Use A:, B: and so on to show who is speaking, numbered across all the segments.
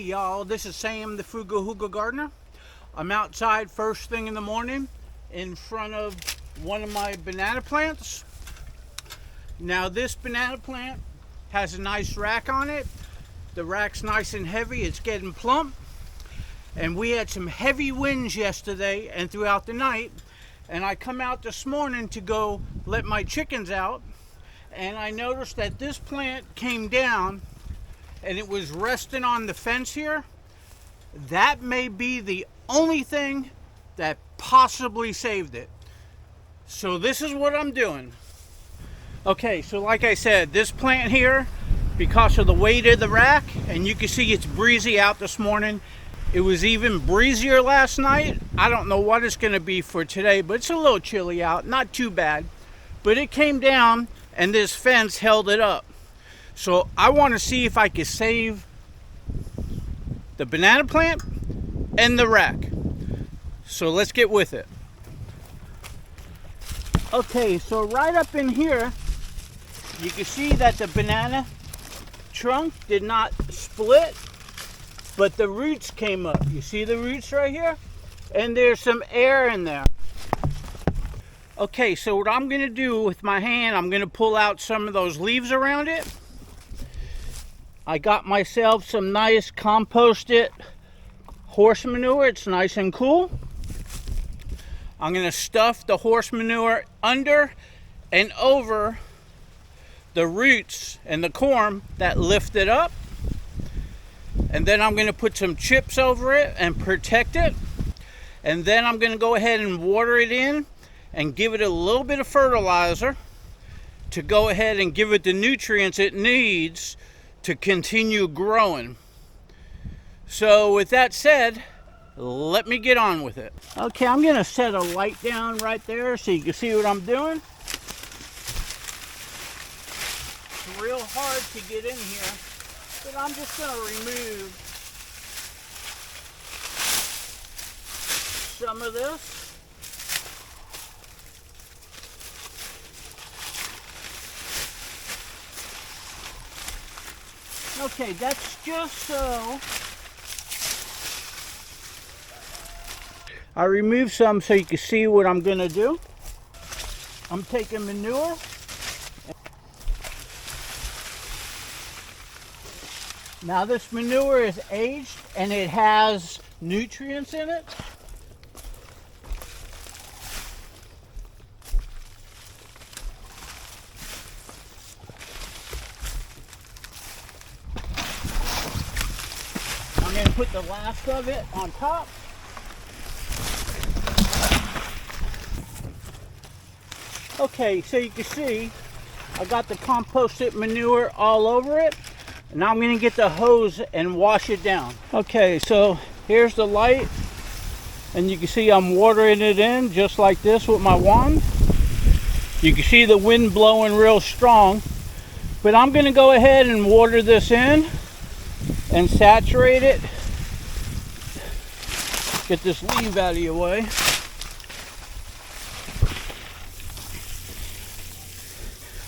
A: y'all, this is Sam the Frugal Hugel gardener. I'm outside first thing in the morning in front of one of my banana plants. Now this banana plant has a nice rack on it. The rack's nice and heavy, it's getting plump. And we had some heavy winds yesterday and throughout the night. And I come out this morning to go let my chickens out. And I noticed that this plant came down and it was resting on the fence here. That may be the only thing that possibly saved it. So this is what I'm doing. Okay, so like I said, this plant here, because of the weight of the rack, and you can see it's breezy out this morning. It was even breezier last night. I don't know what it's gonna be for today, but it's a little chilly out, not too bad. But it came down and this fence held it up. So I want to see if I can save the banana plant and the rack. So let's get with it. Okay, so right up in here, you can see that the banana trunk did not split, but the roots came up. You see the roots right here? And there's some air in there. Okay, so what I'm going to do with my hand, I'm going to pull out some of those leaves around it. I got myself some nice composted horse manure. It's nice and cool. I'm going to stuff the horse manure under and over the roots and the corm that lift it up. And then I'm going to put some chips over it and protect it. And then I'm going to go ahead and water it in and give it a little bit of fertilizer to go ahead and give it the nutrients it needs to continue growing. So with that said, let me get on with it. Okay, I'm gonna set a light down right there so you can see what I'm doing. It's real hard to get in here, but I'm just gonna remove some of this. Okay, that's just so. I removed some so you can see what I'm going to do. I'm taking manure. Now this manure is aged and it has nutrients in it. I'm going to put the last of it on top. Okay, so you can see I got the composted manure all over it. And now I'm going to get the hose and wash it down. Okay, so here's the light. And you can see I'm watering it in just like this with my wand. You can see the wind blowing real strong. But I'm going to go ahead and water this in and saturate it. Get this leaf out of your way.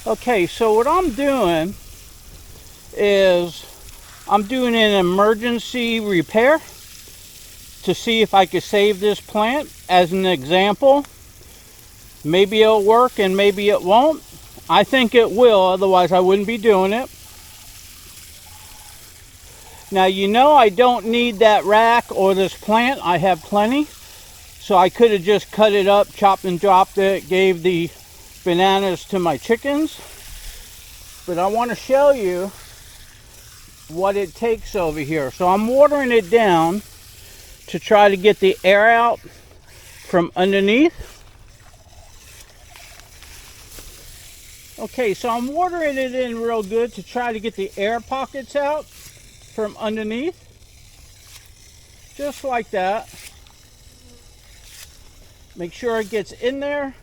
A: Okay, so what I'm doing is I'm doing an emergency repair to see if I can save this plant as an example. Maybe it'll work and maybe it won't. I think it will, otherwise I wouldn't be doing it. Now you know I don't need that rack or this plant. I have plenty. So I could have just cut it up, chopped and dropped it, gave the bananas to my chickens. But I want to show you what it takes over here. So I'm watering it down to try to get the air out from underneath. Okay, so I'm watering it in real good to try to get the air pockets out from underneath, just like that. Make sure it gets in there.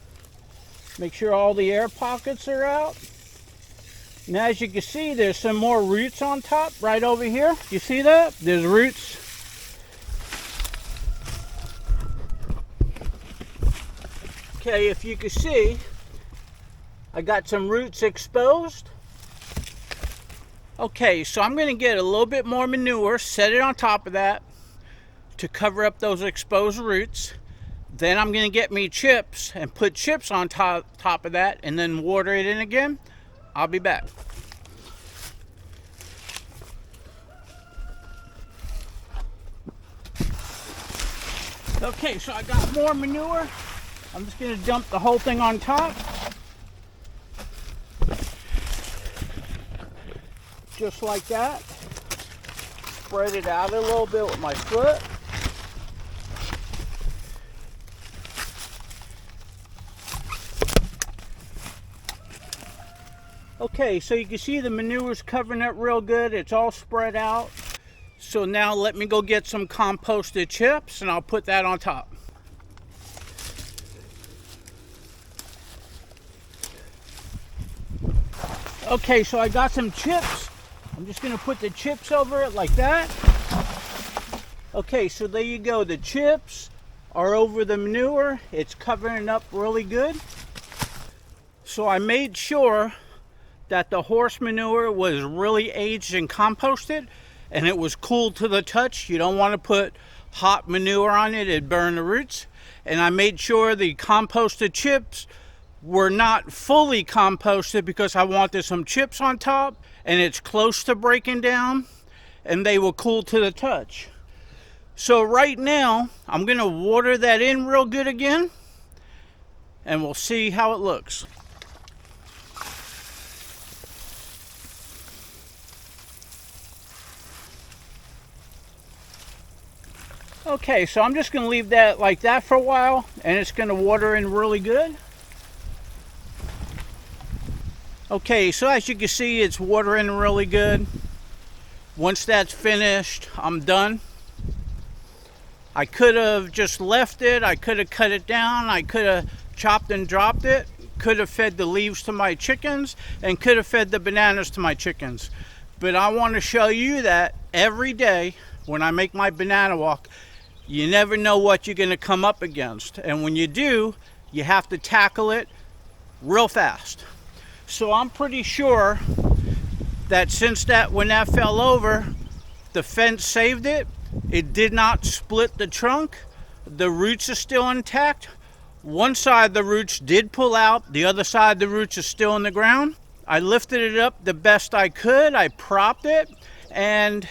A: Make sure all the air pockets are out. Now as you can see, there's some more roots on top right over here. You see that? There's roots. Okay, if you can see, I got some roots exposed. Okay, so I'm going to get a little bit more manure, set it on top of that to cover up those exposed roots. Then I'm going to get me chips and put chips on top of that and then water it in again. I'll be back. Okay, so I got more manure. I'm just going to dump the whole thing on top. Just like that. Spread it out a little bit with my foot. Okay, so you can see the manure's covering it real good. It's all spread out. So now let me go get some composted chips and I'll put that on top. Okay, so I got some chips. I'm just going to put the chips over it like that. Okay, so there you go. The chips are over the manure. It's covering it up really good. So I made sure that the horse manure was really aged and composted and it was cool to the touch. You don't want to put hot manure on it, it'd burn the roots. And I made sure the composted chips were not fully composted because I wanted some chips on top and it's close to breaking down and they were cool to the touch. So right now I'm going to water that in real good again and we'll see how it looks. Okay, so I'm just going to leave that like that for a while and it's going to water in really good. Okay, so as you can see, it's watering really good. Once that's finished, I'm done. I could have just left it, I could have cut it down, I could have chopped and dropped it, could have fed the leaves to my chickens, and could have fed the bananas to my chickens. But I want to show you that every day when I make my banana walk, you never know what you're going to come up against. And when you do, you have to tackle it real fast. So I'm pretty sure that since when that fell over, the fence saved it. It did not split the trunk. The roots are still intact. One side of the roots did pull out. The other side of the roots is still in the ground. I lifted it up the best I could. I propped it and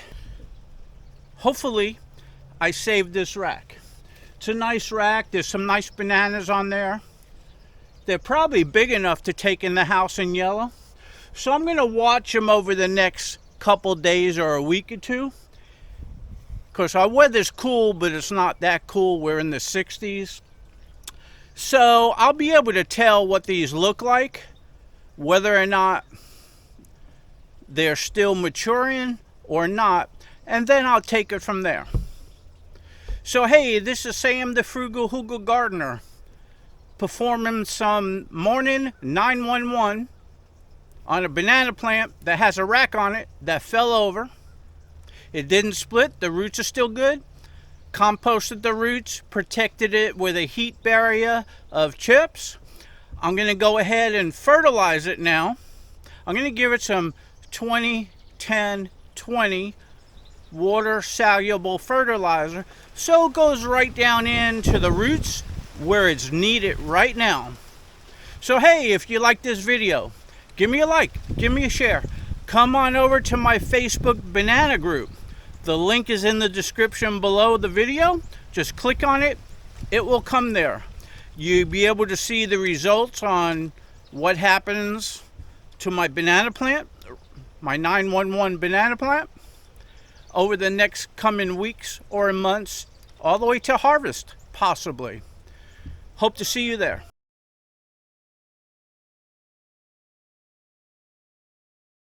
A: hopefully I saved this rack. It's a nice rack. There's some nice bananas on there. They're probably big enough to take in the house in yellow. So I'm going to watch them over the next couple days or a week or two. Because our weather's cool, but it's not that cool. We're in the 60s. So I'll be able to tell what these look like, whether or not they're still maturing or not, and then I'll take it from there. So hey, this is Sam the Frugal Hugel Gardener performing some morning 911 on a banana plant that has a rack on it that fell over. It didn't split, the roots are still good. Composted the roots, protected it with a heat barrier of chips. I'm going to go ahead and fertilize it now. I'm going to give it some 20-10-20 water soluble fertilizer so it goes right down into the roots where it's needed right now. So hey, if you like this video, give me a like, give me a share. Come on over to my Facebook banana group. The link is in the description below the video. Just click on it, it will come there. You'll be able to see the results on what happens to my banana plant, my 911 banana plant, over the next coming weeks or months, all the way to harvest, possibly. Hope to see you there.